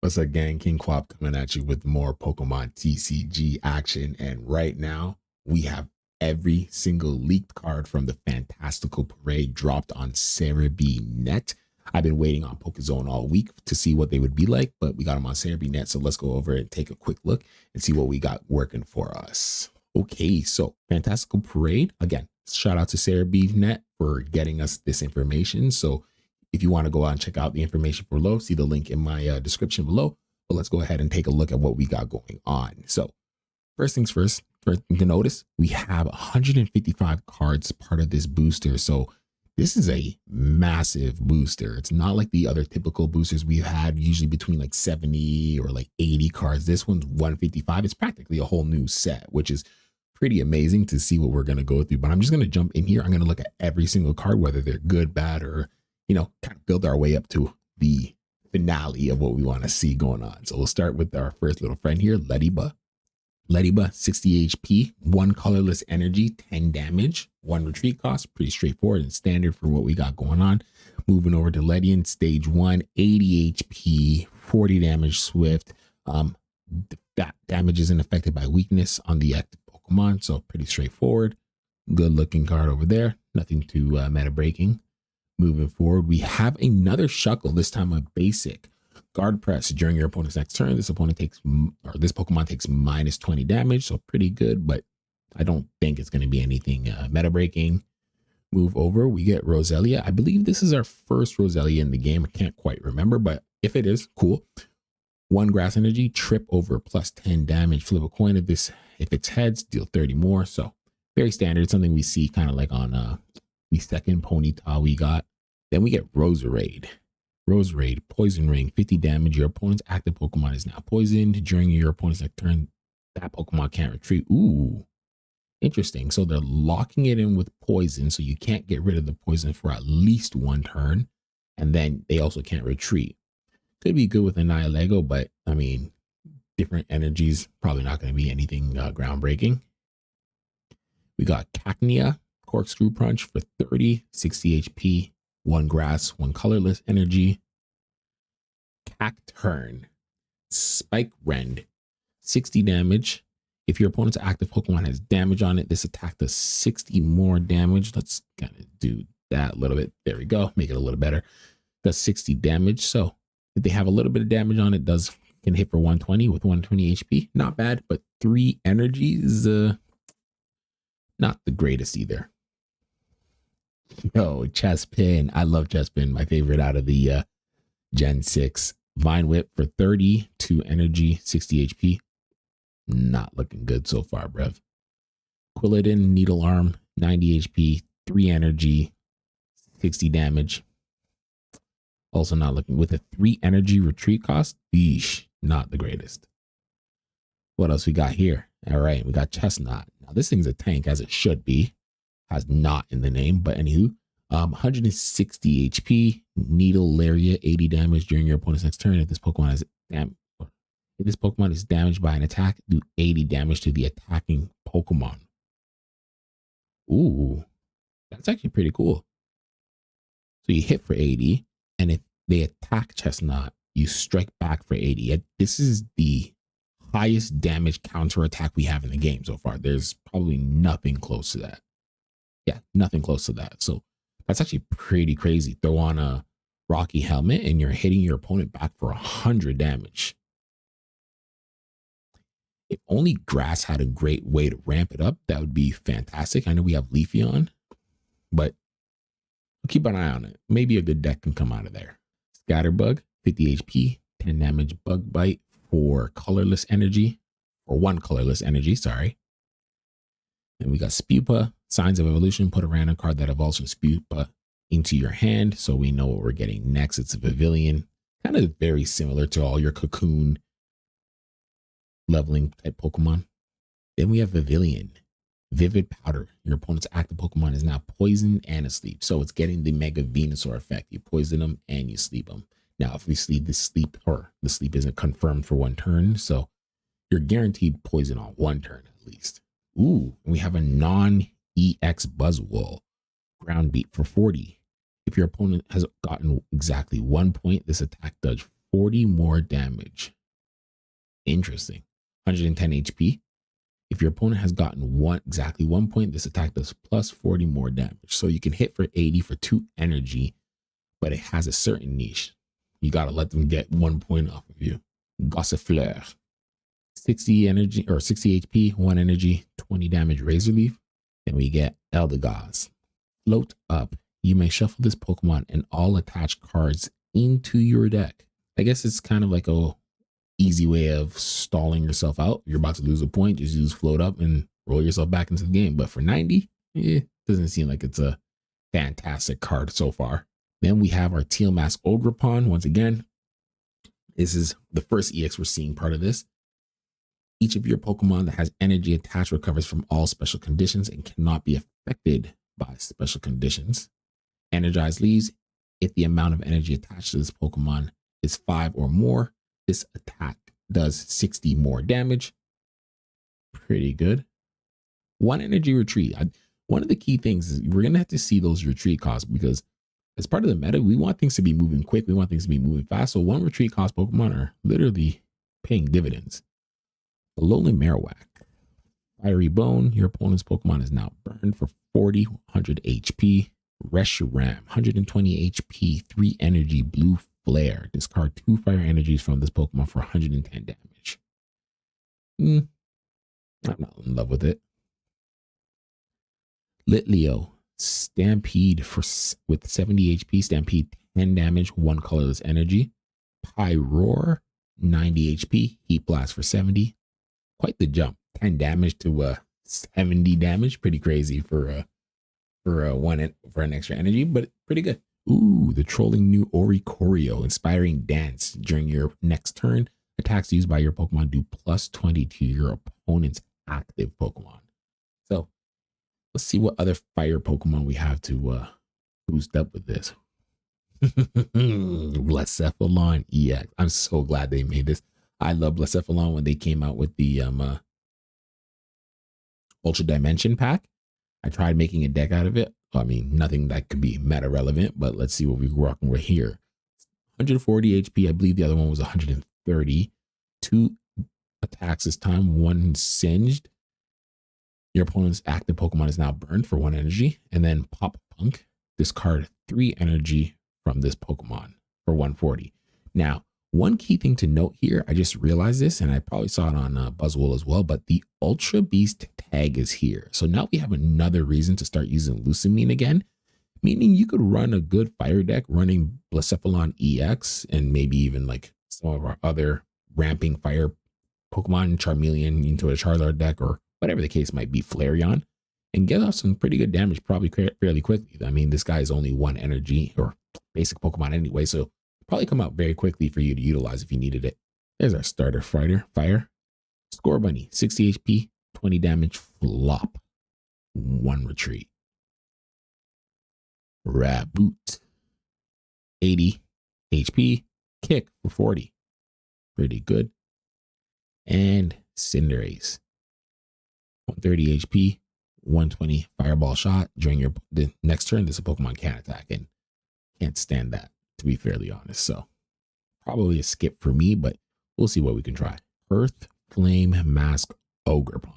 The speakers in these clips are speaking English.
What's up, gang? King Quap coming at you with more Pokemon TCG action. And right now, we have every single leaked card from the Fantastical Parade dropped on Cerebi Net. I've been waiting on Pokezone all week to see what they would be like, but we got them on Cerebi Net. So let's go over and take a quick look and see what we got working for us. Okay, so Fantastical Parade, again, shout out to Cerebi Net for getting us this information. So if you want to go out and check out the information below, see the link in my description below. But let's go ahead and take a look at what we got going on. So first things first thing to notice, we have 155 cards part of this booster. So this is a massive booster. It's not like the other typical boosters we've had, usually between like 70 or like 80 cards. This one's 155. It's practically a whole new set, which is pretty amazing to see what we're going to go through. But I'm just going to jump in here. I'm going to look at every single card, whether they're good, bad, or kind of build our way up to the finale of what we want to see going on. So we'll start with our first little friend here, Ladybug. Ladybug, 60 HP, 1 colorless energy, 10 damage, 1 retreat cost. Pretty straightforward and standard for what we got going on. Moving over to Ledian, stage 1, 80 HP, 40 damage, swift. That damage isn't affected by weakness on the active Pokemon, so pretty straightforward. Good looking card over there. Nothing too meta breaking. Moving forward, we have another Shuckle, this time a basic. Guard press during your opponent's next turn. This Pokemon takes minus 20 damage, so pretty good, but I don't think it's going to be anything meta breaking. Move over, we get Roselia. I believe this is our first Roselia in the game. I can't quite remember, but if it is, cool. 1 grass energy, trip over plus 10 damage. Flip a coin if it's heads, deal 30 more. So very standard, something we see kind of like on the second Ponyta we got. Then we get Roserade. Roserade, Poison Ring, 50 damage. Your opponent's active Pokemon is now poisoned. During your opponent's next turn, that Pokemon can't retreat. Ooh, interesting. So they're locking it in with poison, so you can't get rid of the poison for at least 1 turn. And then they also can't retreat. Could be good with Annihilego, but I mean, different energies, probably not going to be anything groundbreaking. We got Cacnea, Corkscrew Punch for 30, 60 HP, 1 grass, 1 colorless energy. Cacturn, Spike Rend, 60 damage. If your opponent's active Pokemon has damage on it, this attack does 60 more damage. Let's kind of do that a little bit. There we go. Make it a little better. Does 60 damage. So if they have a little bit of damage on it, can hit for 120 with 120 HP. Not bad, but 3 energies, not the greatest either. Yo, Chespin. I love Chespin. My favorite out of the Gen 6. Vine Whip for 30, 2 energy, 60 HP. Not looking good so far, bruv. Quilladin, Needle Arm, 90 HP, 3 energy, 60 damage. Also not looking with a 3 energy retreat cost. Yeesh, not the greatest. What else we got here? All right, we got Chestnut. Now this thing's a tank, as it should be. Has not in the name, but anywho, 160 HP, Needle Lariat, 80 damage during your opponent's next turn. If this Pokemon is damaged by an attack, do 80 damage to the attacking Pokemon. Ooh, that's actually pretty cool. So you hit for 80, and if they attack Chestnut, you strike back for 80. This is the highest damage counter attack we have in the game so far. There's probably nothing close to that. Yeah, nothing close to that. So that's actually pretty crazy. Throw on a Rocky Helmet and you're hitting your opponent back for 100 damage. If only Grass had a great way to ramp it up, that would be fantastic. I know we have Leafeon, but we'll keep an eye on it. Maybe a good deck can come out of there. Scatterbug, 50 HP, 10 damage Bug Bite for colorless energy, or 1 colorless energy, sorry. And we got Spupa, Signs of Evolution. Put a random card that evolves from Spupa into your hand, so we know what we're getting next. It's a Pavilion, kind of very similar to all your Cocoon leveling type Pokemon. Then we have Pavilion, Vivid Powder. Your opponent's active Pokemon is now poisoned and asleep, so it's getting the Mega Venusaur effect. You poison them and you sleep them. Now, if we sleep, the sleep isn't confirmed for 1 turn, so you're guaranteed poison on 1 turn at least. Ooh, and we have a non-EX Buzzwole, Ground Beat for 40. If your opponent has gotten exactly 1 point, this attack does 40 more damage. Interesting. 110 HP. If your opponent has gotten exactly 1 point, this attack does plus 40 more damage. So you can hit for 80 for 2 energy, but it has a certain niche. You got to let them get 1 point off of you. Gossifleur. 60 energy or 60 HP, 1 energy, 20 damage razor leaf. Then we get Eldegoss. Float up. You may shuffle this Pokemon and all attached cards into your deck. I guess it's kind of like a easy way of stalling yourself out. You're about to lose a point, just use float up and roll yourself back into the game. But for 90, doesn't seem like it's a fantastic card so far. Then we have our Teal Mask Ogrepon. Once again, this is the first EX we're seeing part of this. Each of your Pokemon that has energy attached recovers from all special conditions and cannot be affected by special conditions. Energized leaves. If the amount of energy attached to this Pokemon is 5 or more, this attack does 60 more damage. Pretty good. 1 energy retreat. One of the key things is we're going to have to see those retreat costs, because as part of the meta, we want things to be moving quick. We want things to be moving fast. So 1 retreat cost Pokemon are literally paying dividends. A Lonely Marowak. Fiery Bone. Your opponent's Pokemon is now burned for 40, 100 HP. Reshiram. 120 HP, 3 energy, blue flare. Discard 2 fire energies from this Pokemon for 110 damage. I'm not in love with it. Litleo. Stampede with 70 HP. Stampede 10 damage, 1 colorless energy. Pyroar. 90 HP. Heat Blast for 70. Quite the jump. 10 damage to 70 damage. Pretty crazy for an extra energy, but pretty good. Ooh, the trolling new Oricorio. Inspiring Dance. During your next turn, attacks used by your Pokemon do plus 20 to your opponent's active Pokemon. So let's see what other fire Pokemon we have to boost up with this. Blacephalon EX. I'm so glad they made this. I love Blacephalon when they came out with the Ultra Dimension pack. I tried making a deck out of it. I mean, nothing that could be meta relevant, but let's see what we're rocking with here. 140 HP. I believe the other one was 130. 2 attacks this time. 1 singed. Your opponent's active Pokemon is now burned for 1 energy. And then Pop Punk. Discard 3 energy from this Pokemon for 140. Now, one key thing to note here, I just realized this, and I probably saw it on Buzzwole as well, but the Ultra Beast tag is here. So now we have another reason to start using Lusamine again, meaning you could run a good fire deck running Blacephalon EX and maybe even like some of our other ramping fire Pokemon, Charmeleon into a Charizard deck or whatever the case might be, Flareon, and get off some pretty good damage probably fairly quickly. I mean, this guy is only 1 energy or basic Pokemon anyway, so probably come out very quickly for you to utilize if you needed it. There's our starter fire. Score Bunny, 60 HP, 20 damage, flop. 1 retreat. Raboot, 80 HP, kick for 40. Pretty good. And Cinderace, 130 HP, 120 fireball shot. During the next turn, this Pokemon can't attack, and can't stand that, to be fairly honest. So probably a skip for me, but we'll see what we can try. Earth Flame Mask Ogrepon.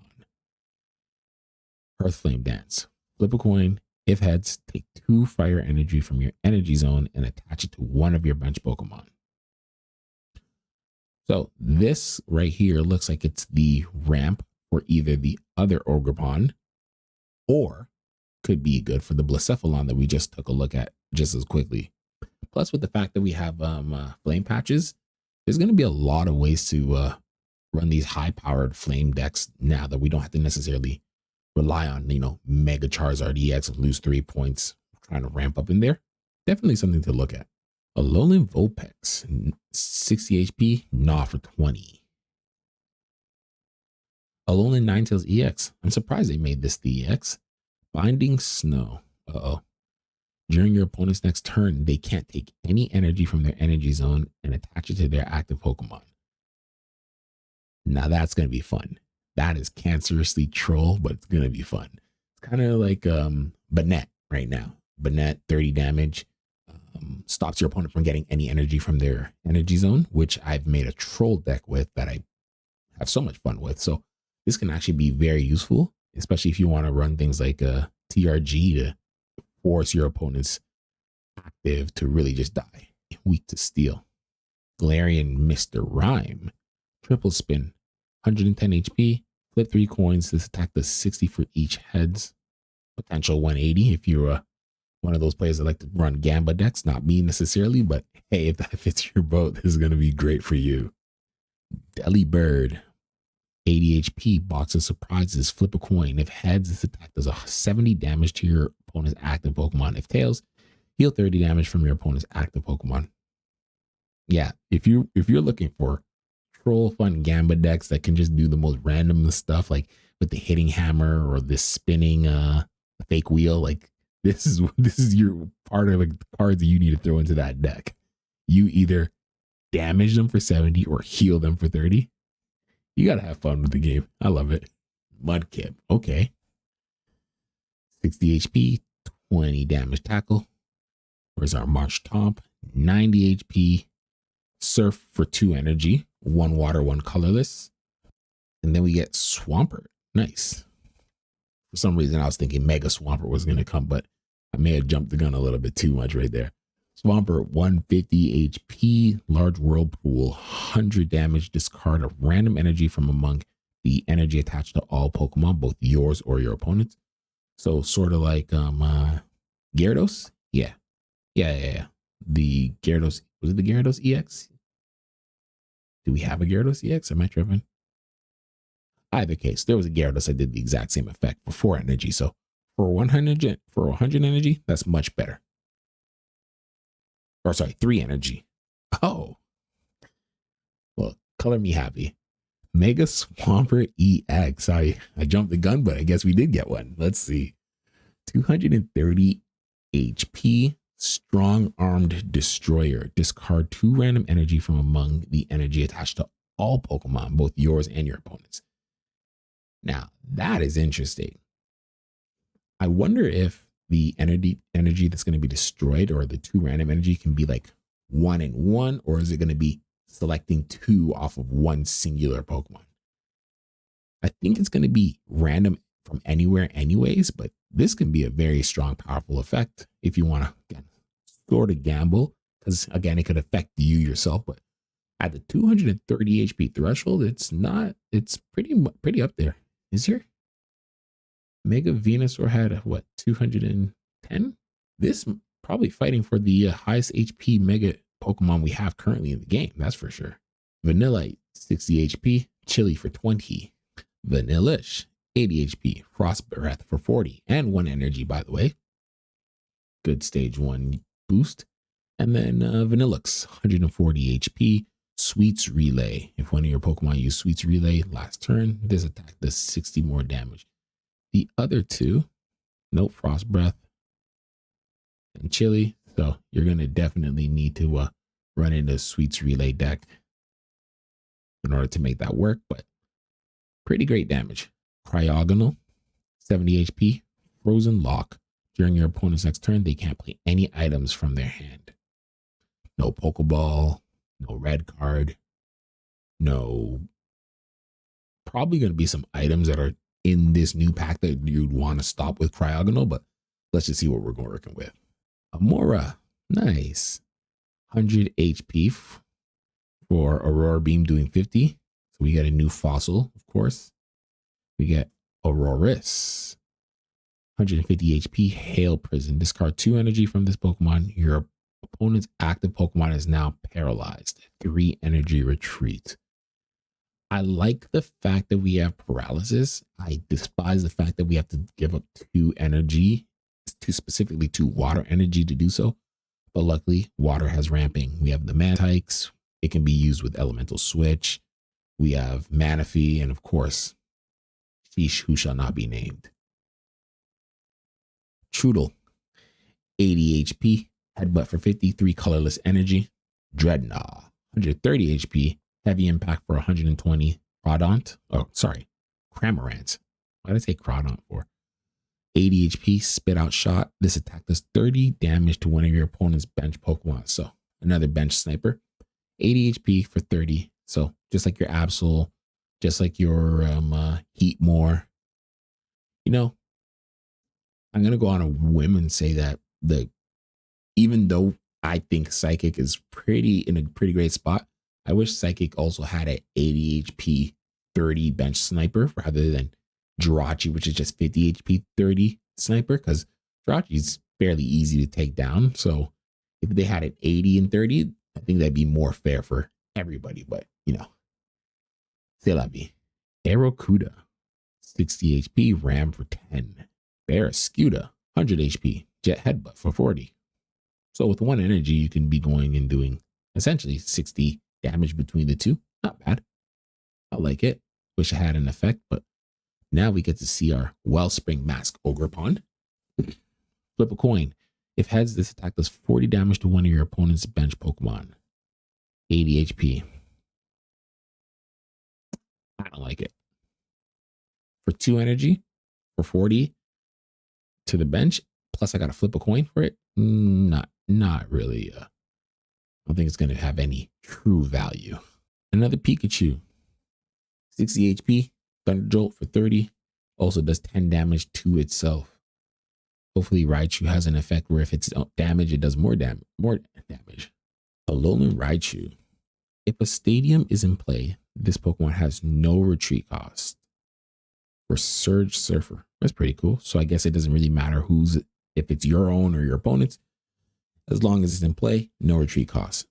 Earth Flame Dance. Flip a coin. If heads, take 2 fire energy from your energy zone and attach it to one of your bench Pokemon. So this right here looks like it's the ramp for either the other Ogrepon or could be good for the Blacephalon that we just took a look at just as quickly. Plus, with the fact that we have flame patches, there's going to be a lot of ways to run these high-powered flame decks now that we don't have to necessarily rely on, Mega Charizard EX and lose 3 points trying to ramp up in there. Definitely something to look at. Alolan Vulpix, 60 HP, gnaw for 20. Alolan Ninetales EX. I'm surprised they made this the EX. Binding Snow. During your opponent's next turn, they can't take any energy from their energy zone and attach it to their active Pokemon. Now that's going to be fun. That is cancerously troll, but it's going to be fun. It's kind of like Banette right now. Banette, 30 damage. Stops your opponent from getting any energy from their energy zone, which I've made a troll deck with that I have so much fun with. So this can actually be very useful, especially if you want to run things like a TRG to force your opponent's active to really just die. Weak to steel. Galarian Mr. Rhyme. Triple spin. 110 HP. Flip 3 coins. This attack does 60 for each heads. Potential 180 if you're one of those players that like to run Gamba decks. Not me necessarily, but hey, if that fits your boat, this is going to be great for you. Deli Bird. 80 HP, box of surprises, flip a coin. If heads, this attack does 70 damage to your opponent's active Pokemon. If tails, heal 30 damage from your opponent's active Pokemon. Yeah, if you're looking for troll fun Gamba decks that can just do the most random stuff, like with the hitting hammer or this spinning fake wheel, like this is your part of the cards that you need to throw into that deck. You either damage them for 70 or heal them for 30. You gotta have fun with the game. I love it. Mudkip. Okay. 60 HP, 20 damage tackle. Where's our March Tomp? 90 HP. Surf for 2 energy. 1 water, 1 colorless. And then we get Swampert. Nice. For some reason, I was thinking Mega Swampert was going to come, but I may have jumped the gun a little bit too much right there. Swampert, 150 HP, large whirlpool, 100 damage, discard a random energy from among the energy attached to all Pokemon, both yours or your opponent's. So sort of like Gyarados? Yeah. The Gyarados, was it the Gyarados EX? Do we have a Gyarados EX? Am I tripping? Either case, there was a Gyarados that did the exact same effect for 4 energy. So for 100 energy, that's much better. Or sorry, 3 energy. Oh. Well, color me happy. Mega Swampert EX. I jumped the gun, but I guess we did get one. Let's see. 230 HP. Strong Armed Destroyer. Discard 2 random energy from among the energy attached to all Pokemon, both yours and your opponent's. Now, that is interesting. I wonder if the energy that's going to be destroyed or the 2 random energy can be like 1 and 1, or is it going to be selecting 2 off of 1 singular Pokemon? I think it's going to be random from anywhere anyways, but this can be a very strong, powerful effect if you want to, again, sort of gamble, because again, it could affect you yourself, but at the 230 HP threshold, it's pretty up there. Is here? Mega Venusaur had what, 210? This probably fighting for the highest HP Mega Pokemon we have currently in the game. That's for sure. Vanillite, 60 HP. Chili for 20. Vanillish, 80 HP. Frost Breath for 40. And 1 energy, by the way. Good stage 1 boost. And then Vanillux, 140 HP. Sweets Relay. If one of your Pokemon use Sweets Relay last turn, this attack does 60 more damage. The other 2, no Frost Breath and Chili. So you're going to definitely need to run into Sweets Relay deck in order to make that work, but pretty great damage. Cryogonal, 70 HP, Frozen Lock. During your opponent's next turn, they can't play any items from their hand. No Pokeball, no red card, no, probably going to be some items that are in this new pack that you'd want to stop with Cryogonal, but let's just see what we're working with. Amora, nice. 100 HP for Aurora Beam doing 50. So we get a new fossil, of course. We get Auroris. 150 HP, Hail Prison. Discard 2 energy from this Pokemon. Your opponent's active Pokemon is now paralyzed. 3 energy retreat. I like the fact that we have paralysis. I despise the fact that we have to give up 2 energy, specifically 2 water energy to do so. But luckily, water has ramping. We have the Mantikes. It can be used with Elemental Switch. We have Manaphy, and of course, Sheesh, who shall not be named. Trudel, 80 HP, Headbutt for 53 colorless energy. Dreadnought, 130 HP, Heavy Impact for 120. Cramorant. Why did I say Crawdont for? 80 HP, spit out shot. This attack does 30 damage to one of your opponent's bench Pokemon. So another bench sniper. 80 HP for 30. So just like your Absol, just like your Heatmore. You know, I'm gonna go on a whim and say that even though I think Psychic is in a pretty great spot, I wish Psychic also had an 80 HP 30 bench sniper rather than Jirachi, which is just 50 HP 30 sniper, because Jirachi is fairly easy to take down. So if they had an 80 and 30, I think that'd be more fair for everybody. But you know, c'est la vie. Aerocuda, 60 HP, Ram for 10. Barrascuda, 100 HP, Jet Headbutt for 40. So with one energy, you can be going and doing essentially 60 damage between the two. Not bad. I like it. Wish I had an effect, but now we get to see our Wellspring Mask Ogerpon. Flip a coin. If heads, this attack does 40 damage to one of your opponent's bench Pokemon. 80 HP. I don't like it. For 2 energy, for 40 to the bench, plus I got to flip a coin for it. Not really. I don't think it's going to have any true value. Another Pikachu. 60 HP, Thunder Jolt for 30. Also does 10 damage to itself. Hopefully Raichu has an effect where if it's damage, it does more damage. Alolan Raichu. If a stadium is in play, this Pokemon has no retreat cost. For Surge Surfer. That's pretty cool. So I guess it doesn't really matter if it's your own or your opponent's. As long as it's in play, no retreat cost.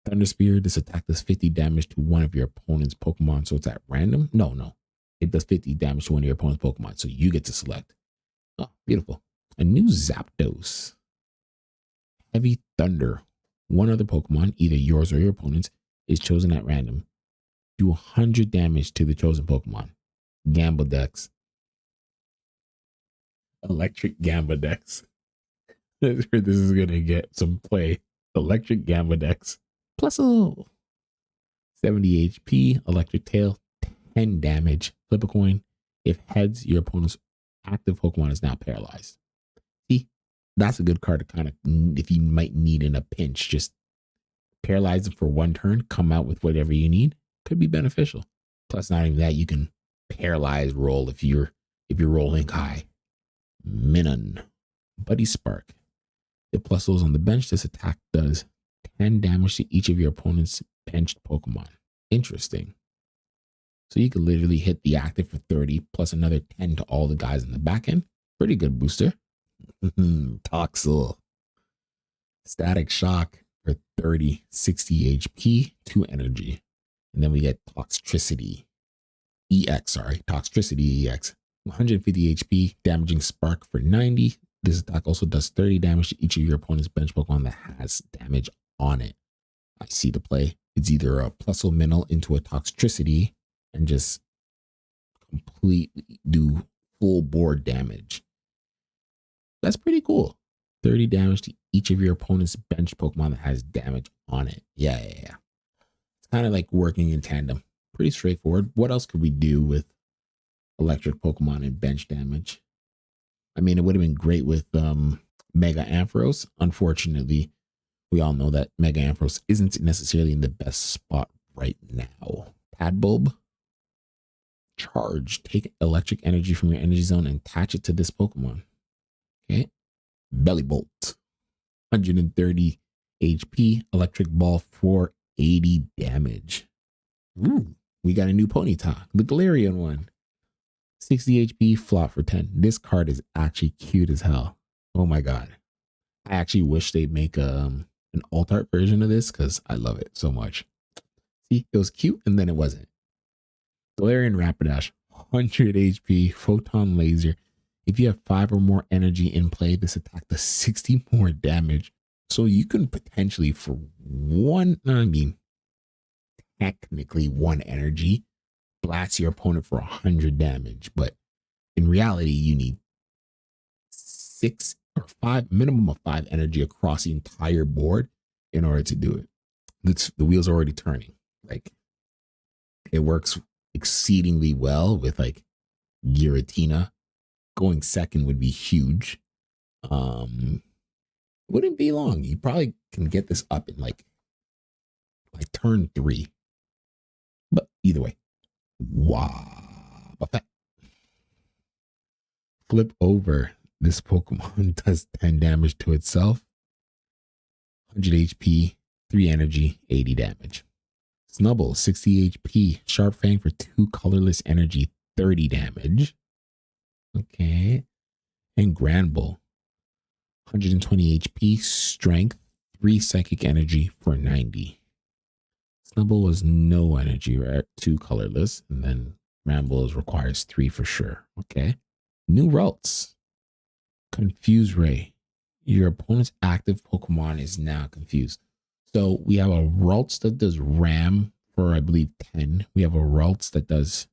Thunder Spear, this attack does 50 damage to one of your opponent's Pokemon. So it's at random? No. It does 50 damage to one of your opponent's Pokemon. So you get to select. Oh, beautiful. A new Zapdos. Heavy Thunder. One other Pokemon, either yours or your opponent's, is chosen at random. Do 100 damage to the chosen Pokemon. Gambadex. Electric Gambadex. This is going to get some play. Electric Gambadex. Plus 70 HP. Electric Tail. 10 damage. Flip a coin. If heads, your opponent's active Pokemon is now paralyzed. See, that's a good card to kind of, if you might need in a pinch, just paralyze them for one turn, come out with whatever you need. Could be beneficial. Plus, not even that, you can paralyze roll if you're rolling high. Minun. Buddy Spark. If plus those on the bench, this attack does 10 damage to each of your opponent's benched Pokemon. Interesting. So you could literally hit the active for 30 plus another 10 to all the guys in the back end. Pretty good booster. Toxel. Static Shock for 30, 60 HP, 2 energy. And then we get Toxtricity EX. 150 HP, damaging Spark for 90. This attack also does 30 damage to each of your opponent's bench Pokemon that has damage on it. I see the play. It's either a Plusle Minnow into a Toxtricity and just completely do full board damage. That's pretty cool. 30 damage to each of your opponent's bench Pokemon that has damage on it. Yeah. It's kind of like working in tandem. Pretty straightforward. What else could we do with electric Pokemon and bench damage? I mean, it would have been great with Mega Ampharos. Unfortunately, we all know that Mega Ampharos isn't necessarily in the best spot right now. Padbulb. Charge. Take electric energy from your energy zone and attach it to this Pokemon. Okay. Bellybolt. 130 HP. Electric Ball for 80 damage. Ooh, we got a new Ponyta. The Galarian one. 60 HP, flop for 10. This card is actually cute as hell. Oh my god. I actually wish they'd make an alt art version of this because I love it so much. See, it was cute and then it wasn't. Galarian Rapidash, 100 HP, Photon Laser. If you have 5 or more energy in play, this attack does 60 more damage. So you can potentially technically one energy, blast your opponent for 100 damage, but in reality you need 6 or 5, minimum of 5 energy across the entire board in order to do it. The wheels are already turning. Like, it works exceedingly well with like Giratina, going second would be huge. Wouldn't be long. You probably can get this up in like turn 3. But either way, wow. Flip over. This Pokemon does 10 damage to itself, 100 HP, 3 energy, 80 damage. Snubble, 60 HP, Sharp Fang for 2 colorless energy, 30 damage. Okay. And Granbull, 120 HP, strength, 3 psychic energy for 90. Snubble was no energy, right? 2 colorless, and then Granbull requires 3 for sure. Okay. New routes. Confuse Ray. Your opponent's active Pokemon is now confused. So we have a Ralts that does Ram for, I believe, 10. We have a Ralts that does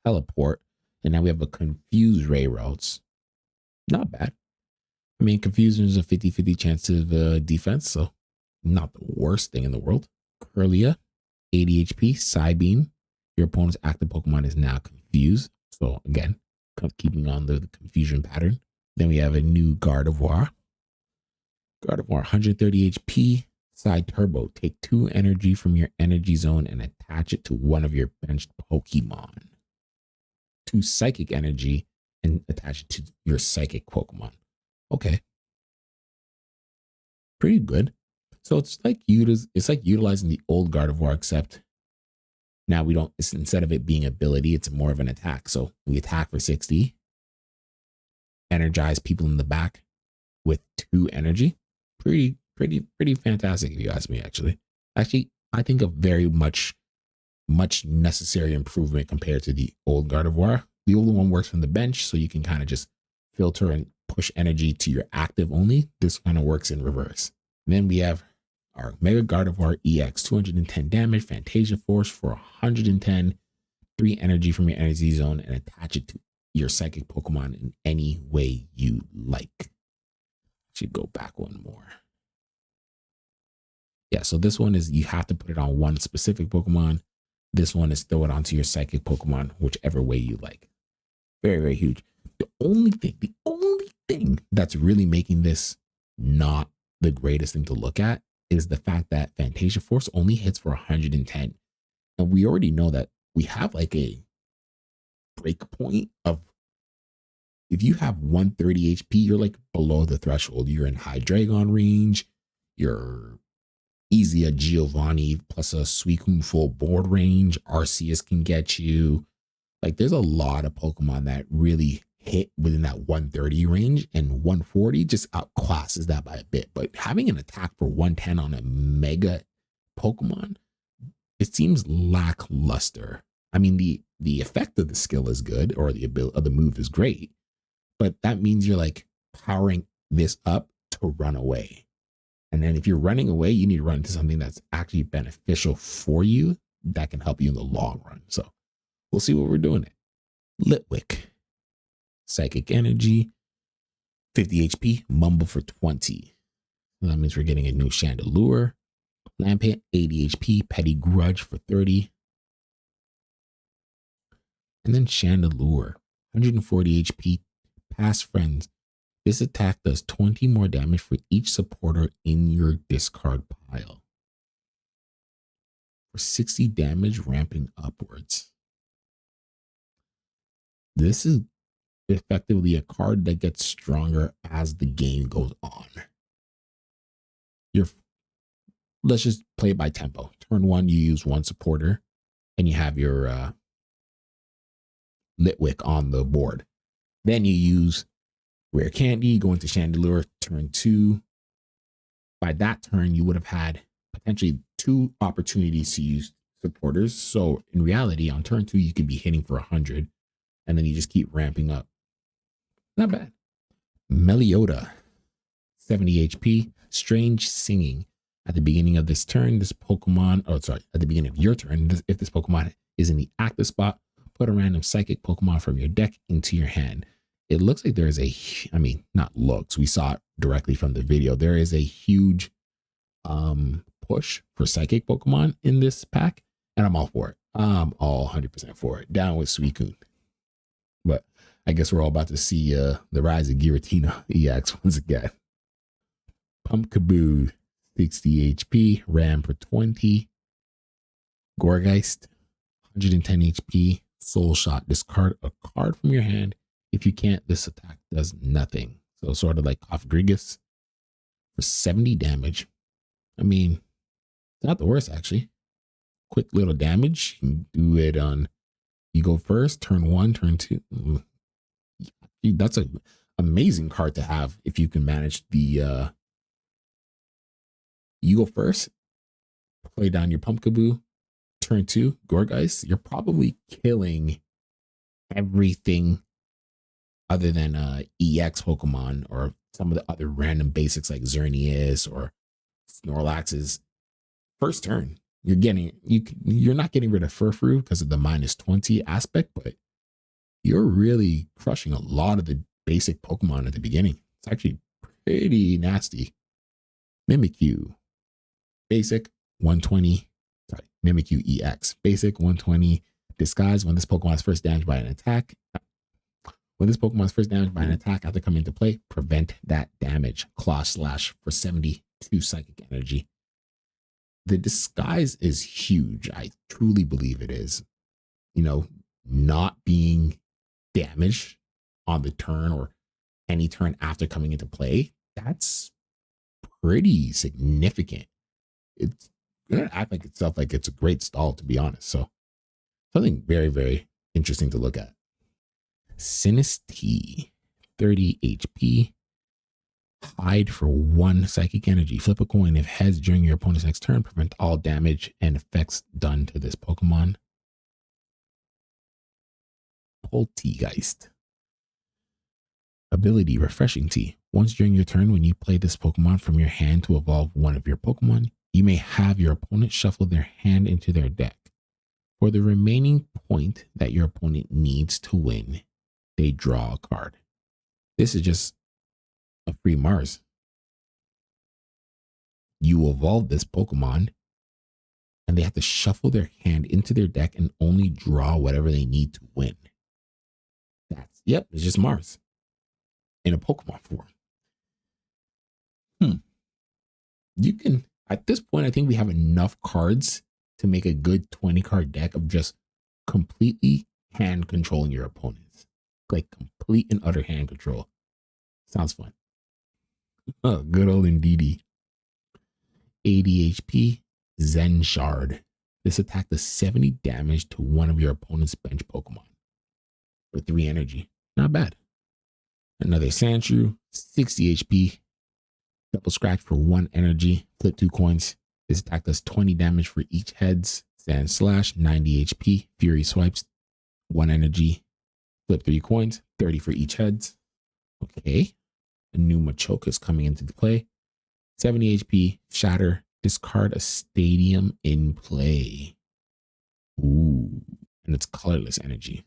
Teleport. And now we have a Confuse Ray Ralts. Not bad. I mean, Confusion is a 50-50 chance of defense, so not the worst thing in the world. Curlia, 80 HP, Psybeam. Your opponent's active Pokemon is now confused. So again, keeping on the confusion pattern. Then we have a new Gardevoir. Gardevoir, 130 HP, Psy Turbo. Take 2 energy from your energy zone and attach it to one of your benched Pokemon. 2 psychic energy and attach it to your psychic Pokemon. Okay. Pretty good. So it's like utilizing the old Gardevoir, except now we don't, instead of it being ability, it's more of an attack. So we attack for 60, energize people in the back with 2 energy. Pretty fantastic, if you ask me, actually. I think a very much necessary improvement compared to the old Gardevoir. The older one works from the bench, so you can kind of just filter and push energy to your active only. This kind of works in reverse. And then we have our Mega Gardevoir EX, 210 damage, Fantasia Force for 110, 3 energy from your energy zone, and attach it to your psychic Pokemon in any way you like. Should go back one more. Yeah, so this one is you have to put it on one specific Pokemon. This one is throw it onto your psychic Pokemon, whichever way you like. Very huge. The only thing that's really making this not the greatest thing to look at is the fact that Fantasia Force only hits for 110. And we already know that we have like a break point of, if you have 130 HP, you're like below the threshold. You're in high Dragon range. You're easy a Giovanni plus a Suicune full board range. Arceus can get you. Like, there's a lot of Pokemon that really hit within that 130 range, and 140 just outclasses that by a bit. But having an attack for 110 on a mega Pokemon, it seems lackluster. I mean, the effect of the skill is good, or the ability of the move is great, but that means you're like powering this up to run away. And then if you're running away, you need to run into something that's actually beneficial for you that can help you in the long run. So we'll see what we're doing. Litwick, Psychic Energy, 50 HP, Mumble for 20. That means we're getting a new Chandelure. Lampent, 80 HP, Petty Grudge for 30. And then Chandelure, 140 HP, Past Friends. This attack does 20 more damage for each supporter in your discard pile. For 60 damage, ramping upwards. This is effectively a card that gets stronger as the game goes on. Let's just play it by tempo. Turn 1, you use 1 supporter, and you have your Litwick on the board. Then you use Rare Candy, go into Chandelure. Turn 2. By that turn, you would have had potentially 2 opportunities to use supporters. So in reality, on turn 2, you could be hitting for 100, and then you just keep ramping up. Not bad. Meliota, 70 HP, Strange Singing. At the beginning of this turn, this Pokemon, at the beginning of your turn, if this Pokemon is in the active spot, put a random psychic Pokemon from your deck into your hand. It looks like there is not looks, we saw it directly from the video. There is a huge push for psychic Pokemon in this pack, and I'm all for it. I'm all 100% for it. Down with Suicune. But I guess we're all about to see the rise of Giratina EX once again. Pumpkaboo, 60 HP, Ram for 20. Gorgeist, 110 HP, Soul Shot. Discard a card from your hand. If you can't, this attack does nothing. So sort of like Kofgrigus for 70 damage. I mean, it's not the worst actually. Quick little damage. You can do it on, you go first, turn 1, turn 2. That's an amazing card to have if you can manage the, you go first, play down your Pumpkaboo, turn 2, Gorgeist. You're probably killing everything other than EX Pokemon or some of the other random basics like Xerneas or Snorlax's first turn. You're not getting rid of Furfrou because of the -20 aspect, but you're really crushing a lot of the basic Pokemon at the beginning. It's actually pretty nasty. Mimikyu, basic 120. Sorry, Mimikyu EX, basic 120. Disguise when this Pokemon is first damaged by an attack. When this Pokemon is first damaged by an attack after coming into play, prevent that damage. Claw Slash for 72 psychic energy. The disguise is huge. I truly believe it is. You know, not being damaged on the turn or any turn after coming into play, that's pretty significant. It's going to act like itself like it's a great stall, to be honest. So something very, very interesting to look at. Sinistea, 30 HP. Hide for 1 psychic energy. Flip a coin. If heads during your opponent's next turn, prevent all damage and effects done to this Pokemon. Poltegeist. Ability, Refreshing Tea. Once during your turn, when you play this Pokemon from your hand to evolve one of your Pokemon, you may have your opponent shuffle their hand into their deck. For the remaining point that your opponent needs to win, they draw a card. This is just a free Mars. You evolve this Pokemon and they have to shuffle their hand into their deck and only draw whatever they need to win. It's just Mars in a Pokemon form. You can, at this point, I think we have enough cards to make a good 20 card deck of just completely hand controlling your opponents. Like complete and utter hand control. Sounds fun. Oh, good old Indeedee. 80 HP, Zen Shard. This attack does 70 damage to one of your opponent's bench Pokemon for 3 energy. Not bad. Another Sandshrew, 60 HP. Double scratch for 1 energy. Flip 2 coins. This attack does 20 damage for each heads. Sand Slash, 90 HP. Fury Swipes, 1 energy. Flip 3 coins. 30 for each heads. Okay. A new Machoke is coming into the play. 70 HP. Shatter. Discard a Stadium in play. Ooh. And it's colorless energy.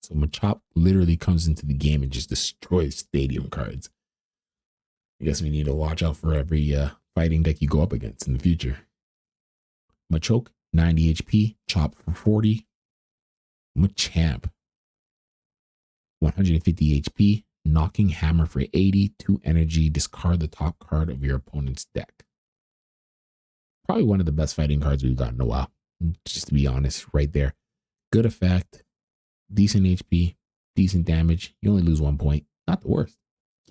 So Machop literally comes into the game and just destroys Stadium cards. I guess we need to watch out for every fighting deck you go up against in the future. Machoke, 90 HP. Chop for 40. Machamp, 150 HP. Knocking Hammer for 80. 2 energy. Discard the top card of your opponent's deck. Probably one of the best fighting cards we've gotten in a while. Just to be honest, right there. Good effect. Decent HP. Decent damage. You only lose 1 point. Not the worst.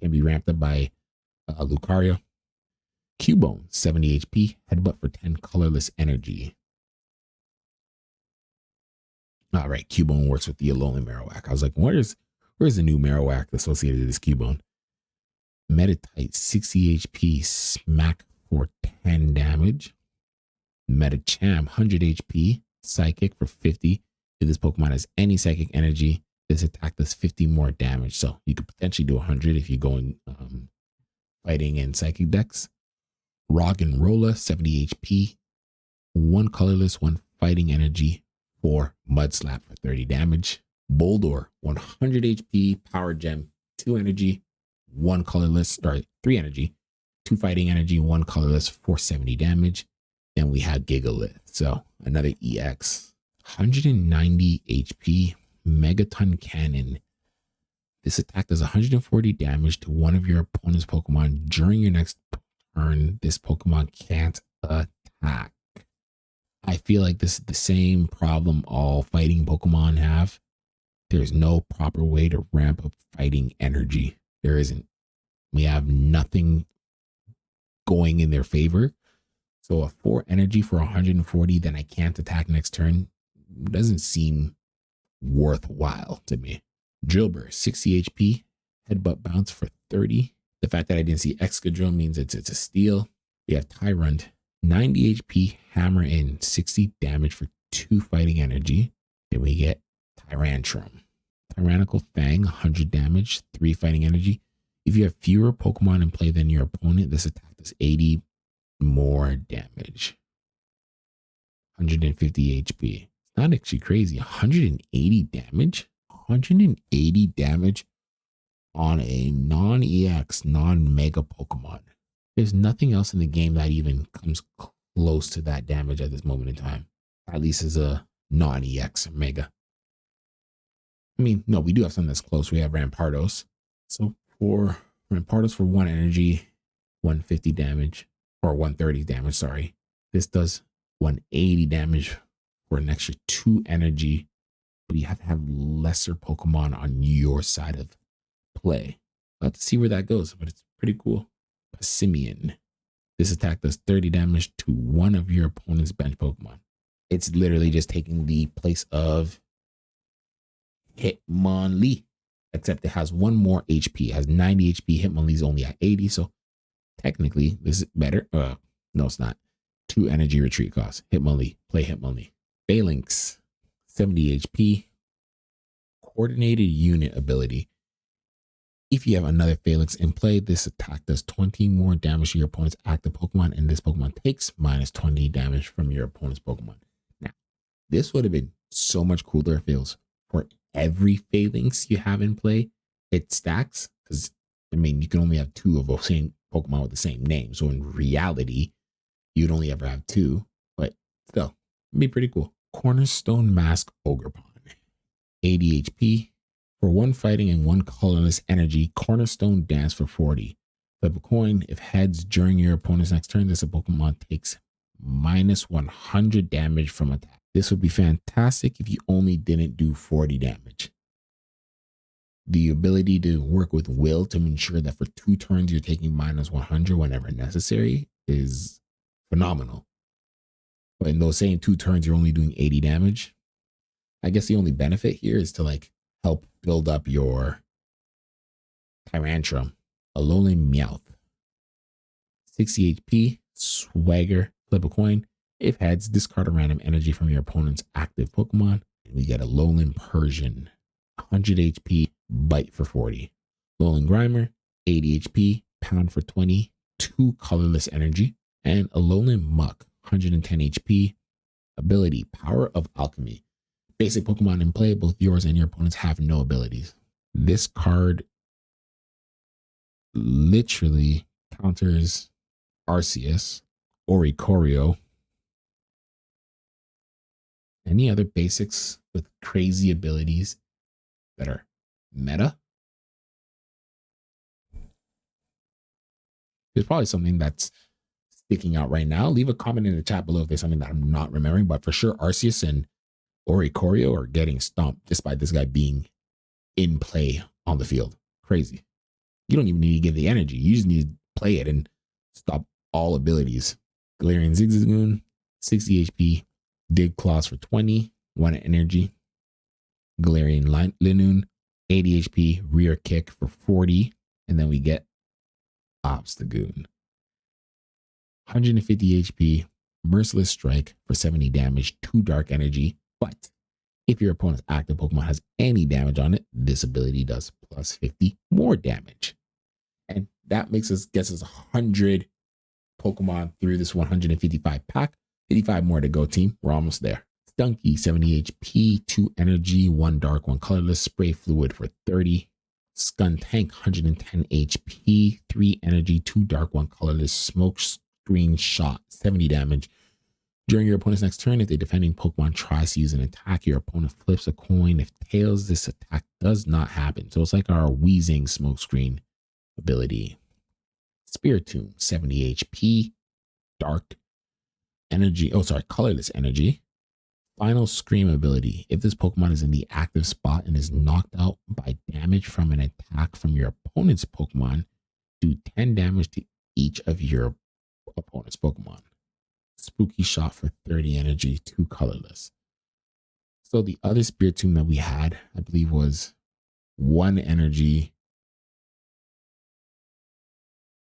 Can be ramped up by Lucario. Cubone, 70 HP. Headbutt for 10 colorless energy. All right, Cubone works with the Alolan Marowak. I was like, where's the new Marowak associated with this Cubone? Meditite, 60 HP. Smack for 10 damage. Metachamp, 100 HP. Psychic for 50. If this Pokemon has any psychic energy, this attack does 50 more damage. So you could potentially do 100 if you're going fighting in psychic decks. Roggenrola, 70 HP. 1 colorless, 1 fighting energy. 4 Mud Slap for 30 damage. Boldor, 100 HP. Power Gem, 2 energy. 1 colorless, or 3 energy. 2 fighting energy, 1 colorless for 70 damage. Then we have Gigalith. So another EX. 190 HP. Megaton Cannon. This attack does 140 damage to one of your opponent's Pokemon during your next turn. This Pokemon can't attack. I feel like this is the same problem all fighting Pokemon have. There's no proper way to ramp up fighting energy. There isn't. We have nothing going in their favor. So a 4 energy for 140, then I can't attack next turn, doesn't seem worthwhile to me. Drill Burst, 60 HP, Headbutt Bounce for 30. The fact that I didn't see Excadrill means it's a steal. We have Tyrant, 90 HP, Hammer in, 60 damage for 2 fighting energy. Then we get Tyrantrum. Tyrannical Fang, 100 damage, 3 fighting energy. If you have fewer Pokemon in play than your opponent, this attack does 80 more damage. 150 HP. It's not actually crazy. 180 damage? 180 damage on a non-EX, non-mega Pokemon. There's nothing else in the game that even comes close to that damage at this moment in time. At least as a non-EX mega. I mean, no, we do have something that's close. We have Rampardos. So for Rampardos for 1 energy, 150 damage, or 130 damage, sorry. This does 180 damage for an extra 2 energy, but you have to have lesser Pokemon on your side of play. We'll have to see where that goes, but it's pretty cool. Passimian. This attack does 30 damage to one of your opponent's bench Pokemon. It's literally just taking the place of Hitmonlee, except it has 1 more HP. It has 90 HP. Hitmonlee's only at 80, so technically this is better. No, it's not. 2 energy retreat costs. Hitmonlee. Play Hitmonlee. Phalanx, 70 HP. Coordinated unit ability. If you have another Phalanx in play, this attack does 20 more damage to your opponent's active Pokemon, and this Pokemon takes minus 20 damage from your opponent's Pokemon. Now, this would have been so much cooler if it was for every Phalanx you have in play, it stacks. Because, I mean, you can only have 2 of the same Pokemon with the same name. So in reality, you'd only ever have 2. But still, it'd be pretty cool. Cornerstone Mask Ogerpon. 80 HP. For 1 fighting and 1 colorless energy, Cornerstone Dance for 40. Flip a coin. If heads during your opponent's next turn, this Pokemon takes minus 100 damage from attack. This would be fantastic if you only didn't do 40 damage. The ability to work with will to ensure that for 2 turns you're taking minus 100 whenever necessary is phenomenal. But in those same 2 turns, you're only doing 80 damage. I guess the only benefit here is to like help build up your Tyrantrum. Alolan Meowth. 60 HP, Swagger, flip a coin. If heads, discard a random energy from your opponent's active Pokemon. And we get a Alolan Persian. 100 HP, Bite for 40. Alolan Grimer, 80 HP, Pound for 20. 2 colorless energy. And Alolan Muck, 110 HP. Ability, Power of Alchemy. Basic Pokemon in play, both yours and your opponents have no abilities. This card literally counters Arceus, Oricorio, any other basics with crazy abilities that are meta. There's probably something that's sticking out right now. Leave a comment in the chat below if there's something that I'm not remembering, but for sure Arceus and Oricorio are getting stomped despite this guy being in play on the field. Crazy. You don't even need to give the energy. You just need to play it and stop all abilities. Galarian Zigzagoon, 60 HP. Dig Claws for 20. 1 energy. Galarian Linoon, 80 HP. Rear Kick for 40. And then we get Obstagoon. 150 HP. Merciless Strike for 70 damage. 2 Dark Energy. But if your opponent's active Pokemon has any damage on it, this ability does plus 50 more damage. And that gets us 100 Pokemon through this 155 pack. 55 more to go, team. We're almost there. Stunky, 70 HP, 2 energy, 1 dark, 1 colorless. Spray Fluid for 30. Skuntank, 110 HP, 3 energy, 2 dark, 1 colorless. Smoke Screen Shot, 70 damage. During your opponent's next turn, if the defending Pokemon tries to use an attack, your opponent flips a coin. If tails, this attack does not happen. So it's like our Wheezing Smokescreen ability. Spiritomb, 70 HP. Dark Energy. Oh, sorry, Colorless Energy. Final Scream ability. If this Pokemon is in the active spot and is knocked out by damage from an attack from your opponent's Pokemon, do 10 damage to each of your opponent's Pokemon. Spooky Shot for 30 energy, 2 colorless. So the other Spiritomb that we had, I believe, was 1 energy,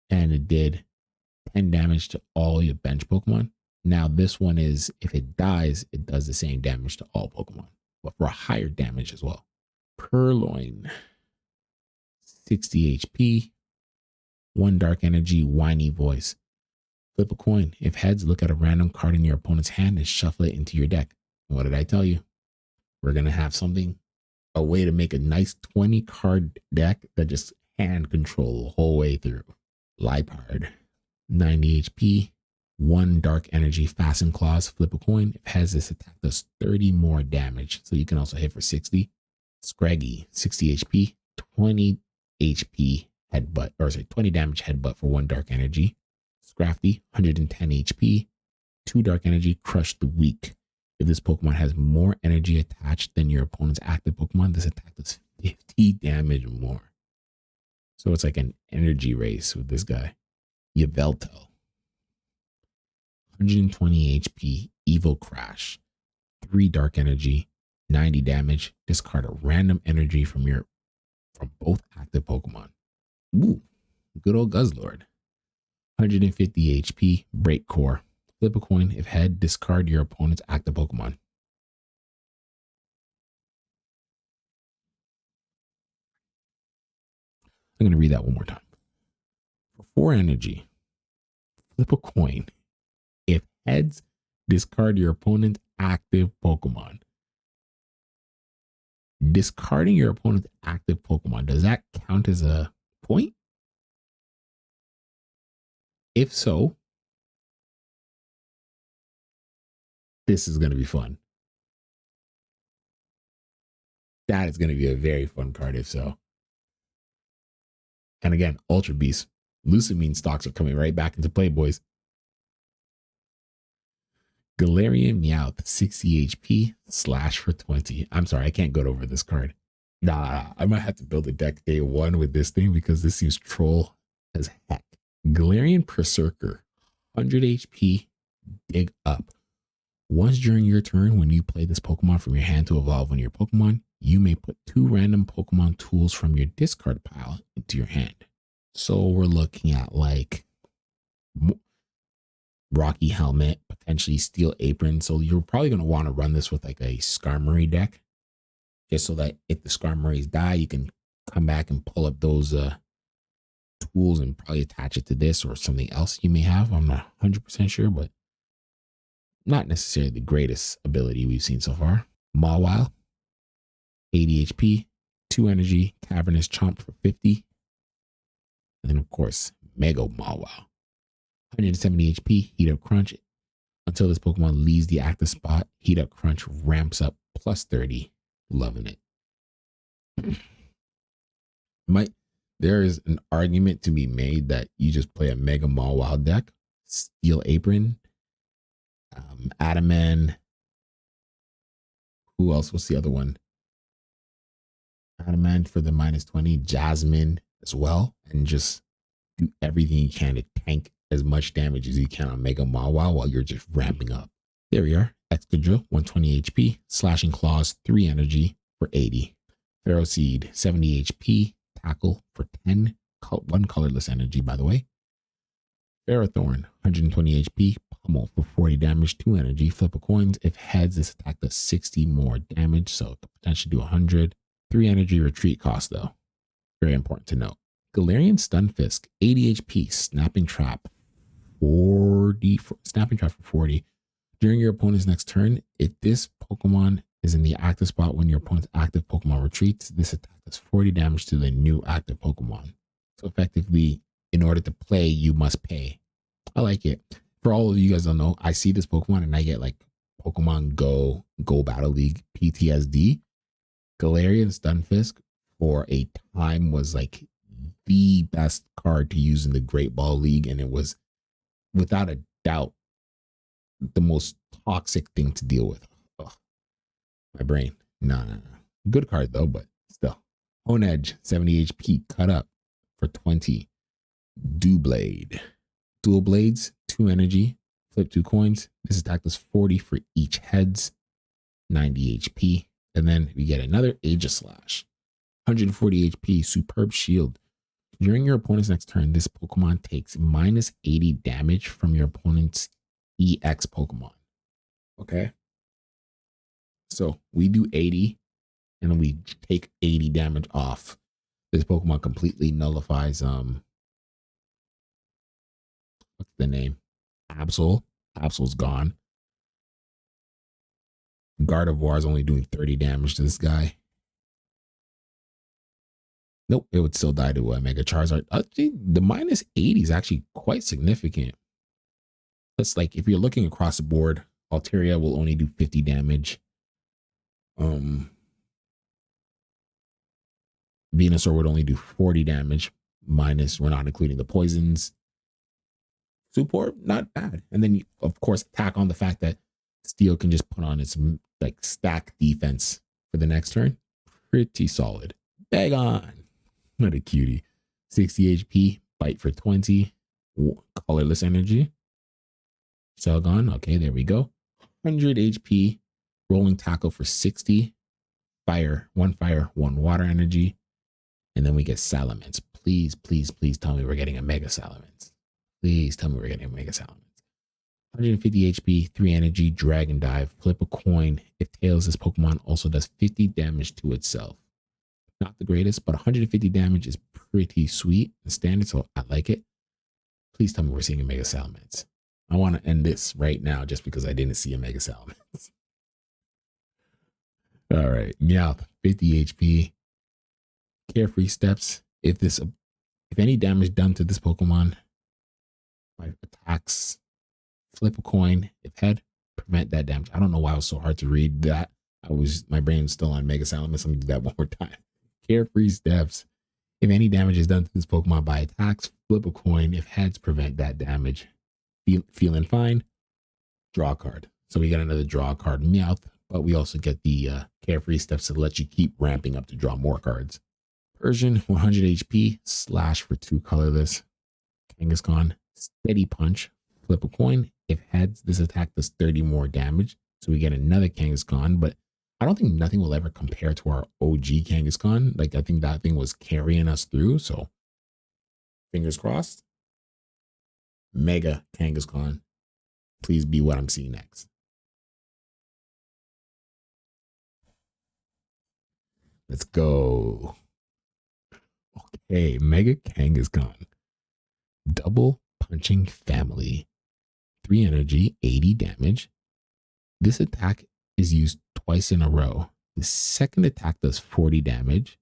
and it did 10 damage to all your bench Pokemon. Now this one is, if it dies, it does the same damage to all Pokemon, but for a higher damage as well. Purloin, 60 HP, 1 dark energy, whiny voice. Flip a coin. If heads, look at a random card in your opponent's hand and shuffle it into your deck. What did I tell you? We're going to have something, a way to make a nice 20 card deck that just hand control the whole way through. Lipard, 90 HP, 1 dark energy, fasten claws. Flip a coin. If heads, this attack does 30 more damage. So you can also hit for 60. Scraggy, 60 HP, 20 HP headbutt, or sorry, 20 damage headbutt for 1 dark energy. Scrafty, 110 HP, 2 dark energy, crush the weak. If this Pokemon has more energy attached than your opponent's active Pokemon, this attack does 50 damage more. So it's like an energy race with this guy. Yveltal, 120 HP, Evil Crash, 3 dark energy, 90 damage. Discard a random energy from both active Pokemon. Ooh, good old Guzzlord. 150 HP, Break Core. Flip a coin. If head, discard your opponent's active Pokemon. I'm going to read that one more time. For 4 energy, flip a coin. If heads, discard your opponent's active Pokemon. Discarding your opponent's active Pokemon, does that count as a point? If so, this is going to be fun. That is going to be a very fun card if so. And again, Ultra Beast, Lusamine stocks are coming right back into play, boys. Galarian Meowth, 60 HP, slash for 20. I'm sorry, I can't go over this card. Nah, I might have to build a deck day 1 with this thing because this seems troll as heck. Galarian Berserker, 100 HP, dig up. Once during your turn, when you play this Pokemon from your hand to evolve one of your Pokemon, you may put 2 random Pokemon tools from your discard pile into your hand. So we're looking at like Rocky Helmet, potentially Steel Apron. So you're probably going to want to run this with like a Skarmory deck, just so that if the Skarmorys die, you can come back and pull up those tools and probably attach it to this or something else you may have. I'm not 100% sure, but not necessarily the greatest ability we've seen so far. Mawile, 80 HP, 2 energy, Cavernous Chomp for 50. And then, of course, Mega Mawile, 170 HP, Heat Up Crunch. Until this Pokemon leaves the active spot, Heat Up Crunch ramps up plus 30. Loving it. There is an argument to be made that you just play a Mega Mawile deck, Steel Apron, Adaman. Who else was the other one? Adaman for the minus 20, Jasmine as well, and just do everything you can to tank as much damage as you can on Mega Mawile while you're just ramping up. There we are. Excadrill, 120 HP, Slashing Claws, 3 energy for 80. Pharaoh Seed, 70 HP, Tackle for 10, 1 colorless energy, by the way. Ferrothorn, 120 HP, Pummel for 40 damage, 2 energy. Flip a coins. If heads, this attack does 60 more damage, so it could potentially do 100. 3 energy retreat cost, though. Very important to note. Galarian Stunfisk, 80 HP, Snapping Trap, 40. Snapping Trap for 40. During your opponent's next turn, if this Pokemon is in the active spot when your opponent's active Pokemon retreats, this attack does 40 damage to the new active Pokemon. So effectively, in order to play, you must pay. I like it. For all of you guys don't know, I see this Pokemon and I get like Pokemon Go Battle League PTSD. Galarian Stunfisk for a time was like the best card to use in the Great Ball League, and it was without a doubt the most toxic thing to deal with. Ugh, my brain. No. Good card though, but still. Hone Edge, 70 HP, cut up for 20. Doublade. Dual blades, 2 energy, flip 2 coins. This attack does 40 for each heads, 90 HP. And then we get another Aegislash, 140 HP, superb shield. During your opponent's next turn, this Pokemon takes minus 80 damage from your opponent's EX Pokemon. Okay. So we do 80 and then we take 80 damage off. This Pokemon completely nullifies what's the name? Absol. Absol's gone. Gardevoir is only doing 30 damage to this guy. Nope, it would still die to a Mega Charizard. The minus 80 is actually quite significant. That's like if you're looking across the board, Altaria will only do 50 damage. Venusaur would only do 40 damage, minus, we're not including the poisons. Support, not bad. And then, of course, tack on the fact that Steel can just put on its like stack defense for the next turn. Pretty solid. Bag on. What a cutie. 60 HP, bite for 20. Colorless energy. Selgon, okay, there we go. 100 HP, rolling tackle for 60. Fire, 1 water energy. And then we get Salamence. Please tell me we're getting a Mega Salamence. Please tell me we're getting a Mega Salamence. 150 HP, 3 energy, Dragon Dive, flip a coin. If tails, this Pokemon also does 50 damage to itself. Not the greatest, but 150 damage is pretty sweet and standard, so I like it. Please tell me we're seeing a Mega Salamence. I want to end this right now just because I didn't see a Mega Salamence. All right, Meowth, 50 HP. Carefree Steps. If any damage done to this Pokemon by attacks, flip a coin. If head, prevent that damage. I don't know why it was so hard to read that. My brain was still on Mega Salamence. I'm gonna do that one more time. Carefree Steps. If any damage is done to this Pokemon by attacks, flip a coin. If heads, prevent that damage. Feeling fine, draw a card. So we got another draw card, Meowth, but we also get the Carefree Steps to let you keep ramping up to draw more cards. Persian, 100 HP, slash for 2 colorless. Kangaskhan, steady punch, flip a coin. If heads, this attack does 30 more damage. So we get another Kangaskhan, but I don't think nothing will ever compare to our OG Kangaskhan. Like, I think that thing was carrying us through. So fingers crossed. Mega Kangaskhan, please be what I'm seeing next. Let's go. Okay, Mega Kangaskhan. Double punching family. 3 energy, 80 damage. This attack is used twice in a row. The second attack does 40 damage.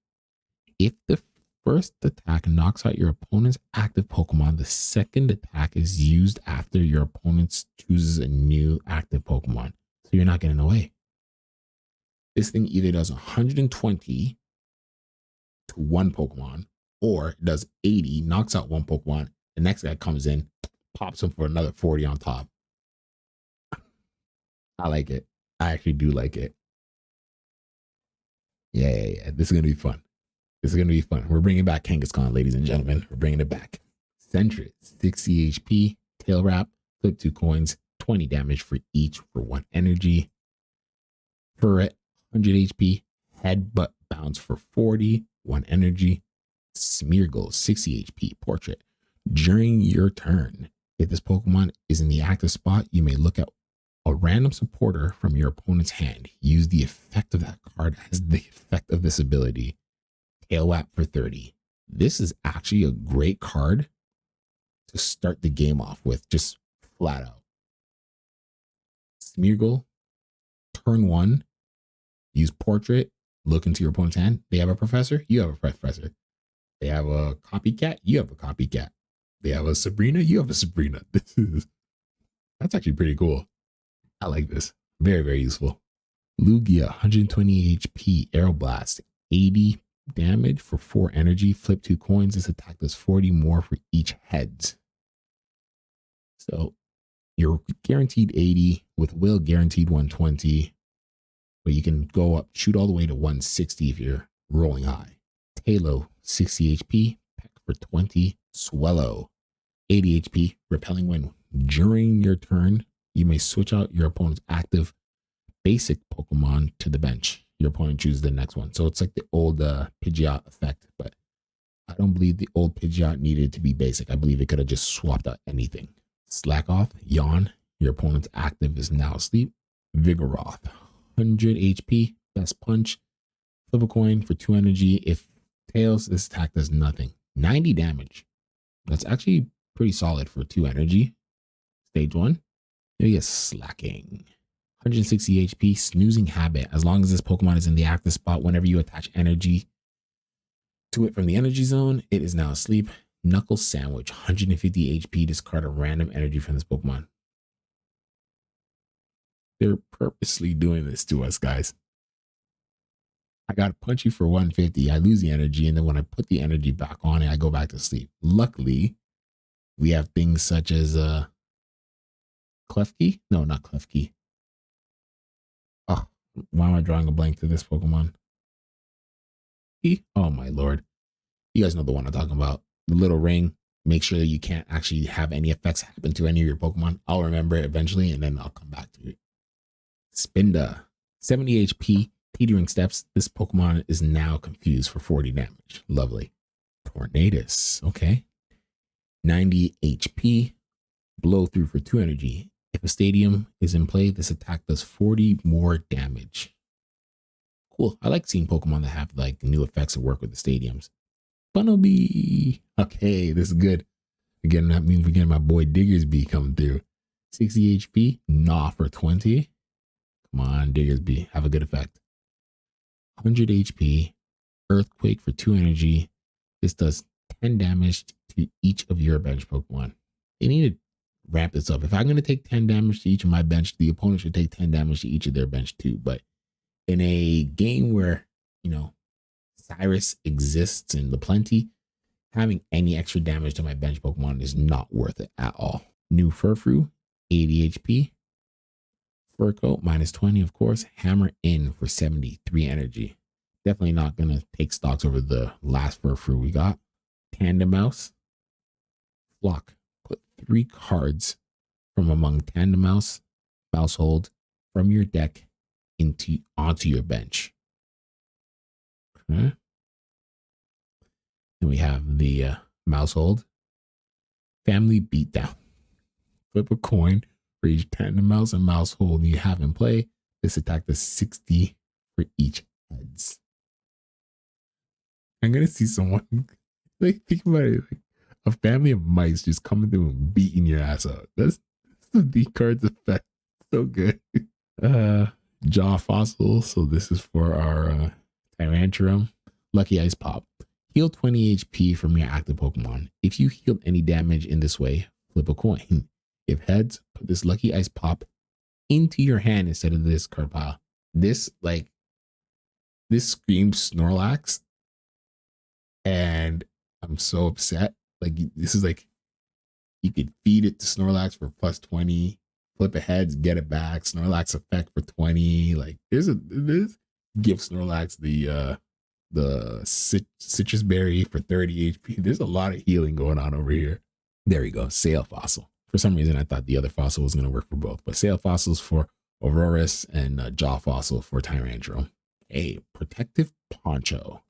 If the first attack knocks out your opponent's active Pokemon, the second attack is used after your opponent chooses a new active Pokemon. So you're not getting away. This thing either does 120 to one Pokemon, or it does 80, knocks out one Pokemon. The next guy comes in, pops him for another 40 on top. I like it. I actually do like it. Yeah. This is going to be fun. We're bringing back Kangaskhan, ladies and gentlemen. We're bringing it back. Sentret, 60 HP, tail wrap, flip 2 coins, 20 damage for each for 1 energy. Ferret, 100 HP, headbutt bounce for 40, 1 energy. Smeargle, 60 HP, portrait. During your turn, if this Pokemon is in the active spot, you may look at a random supporter from your opponent's hand. Use the effect of that card as the effect of this ability. Tail Whap for 30. This is actually a great card to start the game off with, just flat out. Smeargle, turn 1, use portrait, look into your opponent's hand. They have a professor, you have a professor. They have a copycat, you have a copycat. They have a Sabrina, you have a Sabrina. That's actually pretty cool. I like this. Very, very useful. Lugia, 120 HP, Aeroblast, 80 damage for 4 energy. Flip 2 coins. This attack does 40 more for each heads. So you're guaranteed 80, with Will guaranteed 120, but you can go up, shoot all the way to 160 if you're rolling high. Talo, 60 HP, Peck for 20, Swellow, 80 HP, repelling when during your turn, you may switch out your opponent's active basic Pokemon to the bench. Your opponent chooses the next one. So it's like the old Pidgeot effect, but I don't believe the old Pidgeot needed to be basic. I believe it could have just swapped out anything. Slack off, yawn. Your opponent's active is now asleep. Vigoroth, 100 HP, best punch. Flip a coin for 2 energy. If tails, this attack does nothing. 90 damage. That's actually pretty solid for 2 energy. Stage 1. Maybe a slacking. 160 HP, snoozing habit. As long as this Pokemon is in the active spot, whenever you attach energy to it from the energy zone, it is now asleep. Knuckle Sandwich, 150 HP, discard a random energy from this Pokemon. They're purposely doing this to us, guys. I got to punch you for 150. I lose the energy, and then when I put the energy back on it, I go back to sleep. Luckily, we have things such as Klefki. No, not Klefki. Oh, why am I drawing a blank to this Pokemon? Oh my lord. You guys know the one I'm talking about. The little ring. Make sure that you can't actually have any effects happen to any of your Pokemon. I'll remember it eventually, and then I'll come back to it. Spinda, 70 HP, teetering steps. This Pokemon is now confused for 40 damage. Lovely. Tornadus, okay. 90 HP, blow through for 2 energy. If a stadium is in play, this attack does 40 more damage. Cool. I like seeing Pokemon that have like new effects that work with the stadiums. Funnelby. Okay, this is good. Again, that means we're getting my boy Diggersby coming through. 60 HP, Gnaw for 20. Come on, Diggersby, have a good effect. 100 HP, Earthquake for 2 energy. This does 10 damage to each of your bench Pokemon. They need to ramp this up. If I'm going to take 10 damage to each of my bench, the opponent should take 10 damage to each of their bench too. But in a game where, you know, Cyrus exists in the plenty, having any extra damage to my bench Pokemon is not worth it at all. New Furfrou, 80 HP. Furco, minus 20, of course. Hammer in for 73 energy. Definitely not going to take stocks over the last Furfrou we got. Tandemaus. Flock. Put 3 cards from among Tandemaus, Mousehold, from your deck onto your bench. Okay. Then we have the Mousehold. Family Beatdown. Flip a coin for each Tandemaus and Mousehold you have in play. This attack does 60 for each heads. I'm gonna see someone like think about it, like a family of mice just coming through and beating your ass up. That's the card's effect. So good. Jaw Fossil. So this is for our Tyrantrum. Lucky Ice Pop. Heal 20 HP from your active Pokemon. If you healed any damage in this way, flip a coin. If heads, put this Lucky Ice Pop into your hand instead of this card pile. This screams Snorlax. And I'm so upset. Like, this is like, you could feed it to Snorlax for plus 20, flip a heads, get it back, Snorlax effect for 20. Like, this give Snorlax the citrus berry for 30 HP. There's a lot of healing going on over here. There you go. Sail Fossil. For some reason, I thought the other fossil was going to work for both, but Sail Fossils for Aurorus and Jaw Fossil for Tyrantrum. A protective poncho.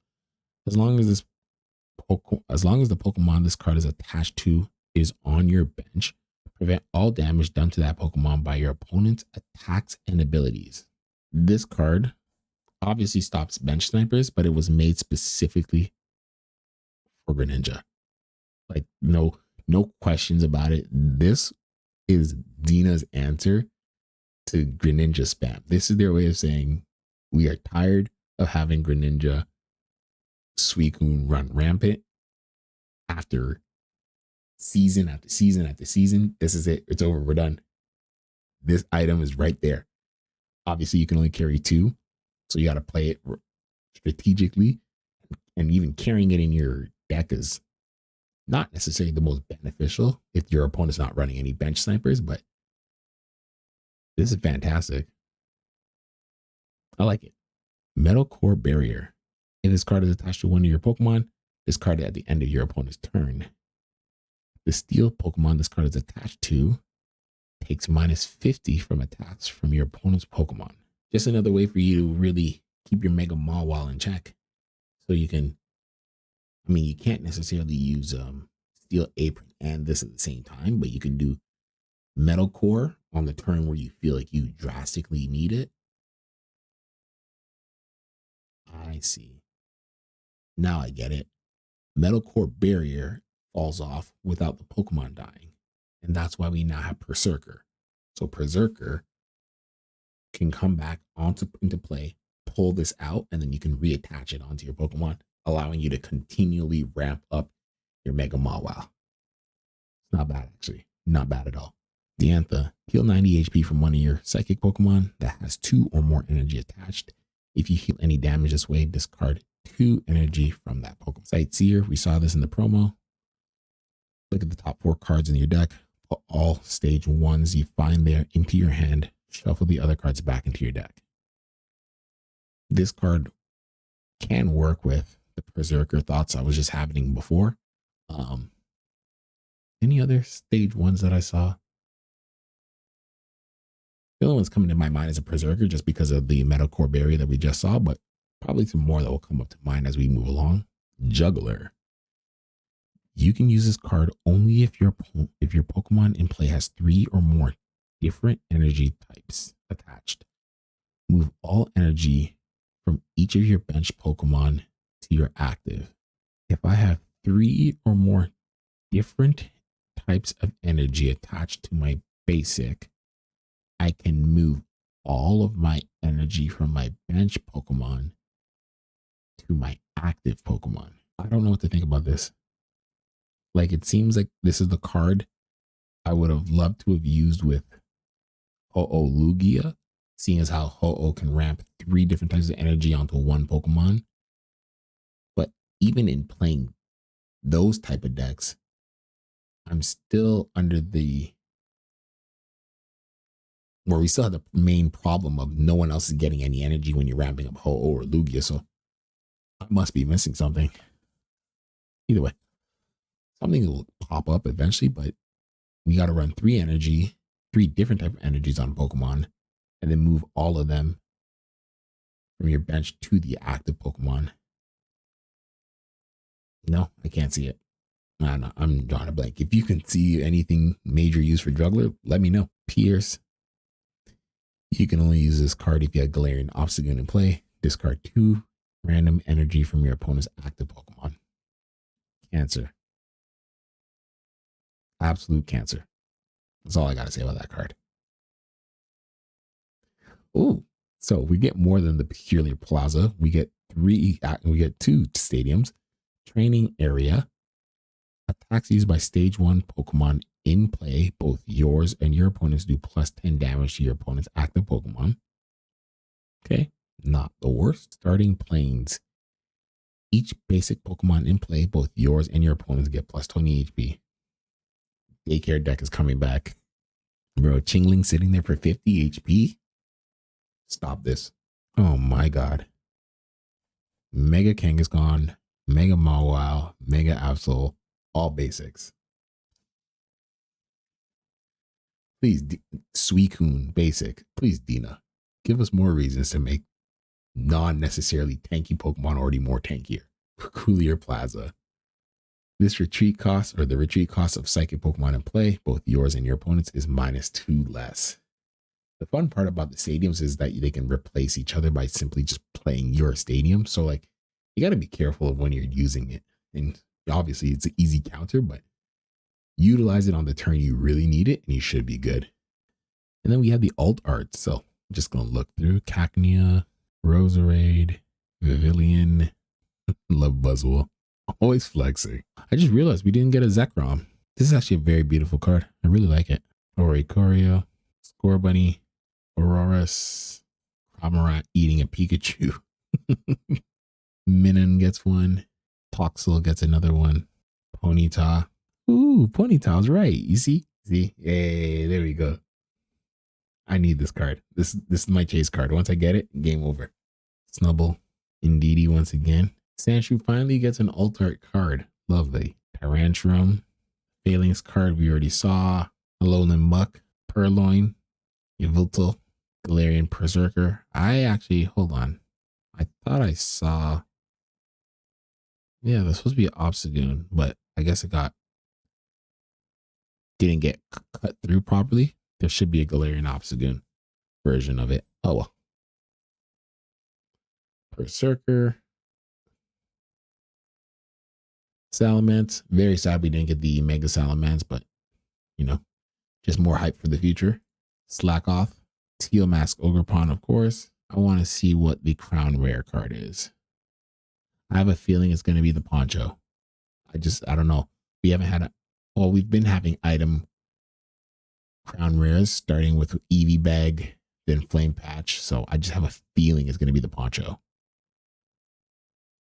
As long as the Pokemon this card is attached to is on your bench, prevent all damage done to that Pokemon by your opponent's attacks and abilities. This card obviously stops bench snipers, but it was made specifically for Greninja. Like, no questions about it. This is Dina's answer to Greninja spam. This is their way of saying, we are tired of having Greninja Suicune run rampant after season after season after season. This is it. It's over. We're done. This item is right there. Obviously, you can only carry two, so you got to play it strategically. And even carrying it in your deck is not necessarily the most beneficial if your opponent's not running any bench snipers, but this is fantastic. I like it. Metal Core Barrier. If this card is attached to one of your Pokemon, discard it at the end of your opponent's turn. The steel Pokemon this card is attached to takes -50 from attacks from your opponent's Pokemon. Just another way for you to really keep your Mega Mawile in check. So you can, I mean, you can't necessarily use Steel Apron and this at the same time, but you can do Metal Core on the turn where you feel like you drastically need it. I see. Now I get it. Metal Core Barrier falls off without the Pokemon dying. And that's why we now have Berserker. So Berserker can come back into play, pull this out, and then you can reattach it onto your Pokemon, allowing you to continually ramp up your Mega Mawile. It's not bad, actually. Not bad at all. Diantha, heal 90 HP from one of your Psychic Pokemon that has 2 or more energy attached. If you heal any damage this way, discard 2 energy from that Pokemon. Sightseer, we saw this in the promo. Look at the top 4 cards in your deck. Put all stage 1s you find there into your hand. Shuffle the other cards back into your deck. This card can work with the Berserker thoughts I was just having before. Any other stage 1s that I saw? The only one's coming to my mind is a Berserker just because of the Metal Core Barrier that we just saw, but probably some more that will come up to mind as we move along. Juggler. You can use this card only if your Pokemon in play has 3 or more different energy types attached. Move all energy from each of your bench Pokemon to your active. If I have 3 or more different types of energy attached to my basic, I can move all of my energy from my bench Pokemon to my active Pokemon. I don't know what to think about this. Like, it seems like this is the card I would have loved to have used with Ho-Oh Lugia, seeing as how Ho-Oh can ramp 3 different types of energy onto one Pokemon. But even in playing those type of decks, I'm still under the, where we still have the main problem of no one else is getting any energy when you're ramping up Ho-Oh or Lugia. So I must be missing something. Either way, something will pop up eventually, but we got to run 3 different type of energies on Pokemon, and then move all of them from your bench to the active Pokemon. No, I can't see it. No, I'm drawing a blank. If you can see anything major used for Juggler, let me know. Pierce. You can only use this card if you have Galarian Obstagoon in play. Discard 2 random energy from your opponent's active Pokemon. Cancer. Absolute cancer. That's all I got to say about that card. Oh, so we get more than the Peculiar Plaza. We get 2 stadiums. Training area. Attacks used by stage 1 Pokemon in play, both yours and your opponents do +10 damage to your opponent's active Pokemon. Okay, not the worst. Starting planes. Each basic Pokemon in play, both yours and your opponents get +20 HP. Daycare deck is coming back. Bro, Chingling sitting there for 50 HP? Stop this. Oh my god. Mega Kangaskhan, Mega Mawile, Mega Absol, all basics. Please, Suicune, basic. Please, Dina, give us more reasons to make non-necessarily tanky Pokemon already more tankier. Peculiar Plaza. This retreat cost, or the retreat cost of Psychic Pokemon in play, both yours and your opponents, is -2 less. The fun part about the stadiums is that they can replace each other by simply just playing your stadium. So, like, you got to be careful of when you're using it. And obviously, it's an easy counter, but utilize it on the turn you really need it, and you should be good. And then we have the alt art. So, I'm just going to look through Cacnea, Roserade, Vivillon, love Buzzwole. Always flexing. I just realized we didn't get a Zekrom. This is actually a very beautiful card. I really like it. Oricorio, Score Bunny, Aurora's, Cramorant eating a Pikachu. Minun gets one. Toxel gets another one. Ponyta. Ooh, Ponyta's right. You see? See? Hey, there we go. I need this card. This is my chase card. Once I get it, game over. Snubble. Indeedee once again. Sandshrew finally gets an alt art card. Lovely. Tyrantrum. Phalanx card we already saw. Alolan Muck. Purloin. Yveltal. Galarian Berserker. Hold on. I thought I saw. Yeah, there's supposed to be an Obstagoon, but I guess didn't get cut through properly. There should be a Galarian Obstagoon version of it. Oh well. Berserker. Salamence. Very sad we didn't get the Mega Salamence, but you know, just more hype for the future. Slack Off. Teal Mask Ogerpon, of course. I want to see what the Crown Rare card is. I have a feeling it's going to be the Poncho. I don't know. We haven't had we've been having item Crown Rares, starting with Eevee Bag, then Flame Patch. So I just have a feeling it's going to be the Poncho.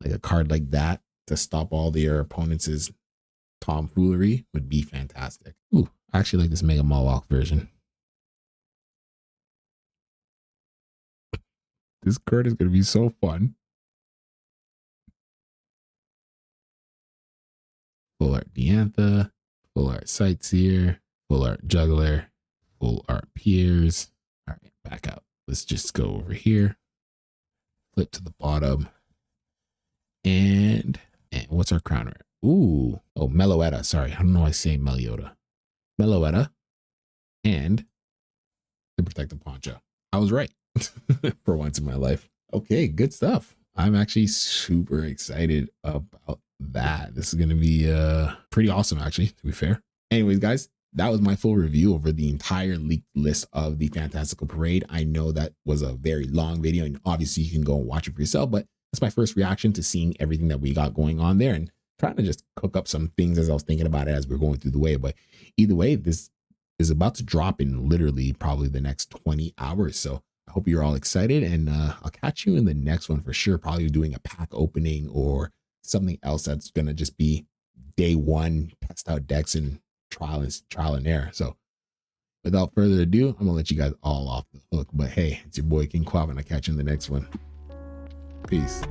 Like a card like that to stop all their opponents' tomfoolery would be fantastic. Ooh, I actually like this Mega Mawok version. This card is going to be so fun. Full Art Diantha, Full Art Sightseer, Full Art Juggler, Full Art Piers. All right, back out. Let's just go over here. Flip to the bottom. And what's our Crown Rare? Ooh. Oh, Meloetta. Sorry. I don't know why I say Meliota. Meloetta. And the Protective Poncho. I was right for once in my life. Okay, good stuff. I'm actually super excited about that. This is going to be pretty awesome, actually, to be fair. Anyways, guys, that was my full review over the entire leaked list of the Fantastical Parade. I know that was a very long video, and obviously you can go and watch it for yourself, but that's my first reaction to seeing everything that we got going on there and trying to just cook up some things as I was thinking about it as we're going through the way. But either way, this is about to drop in literally probably the next 20 hours. So I hope you're all excited, and I'll catch you in the next one for sure. Probably doing a pack opening or something else that's going to just be day one, test out decks and trial and error. So without further ado, I'm gonna let you guys all off the hook. But hey, it's your boy King Quab, and I'll catch you in the next one. Peace.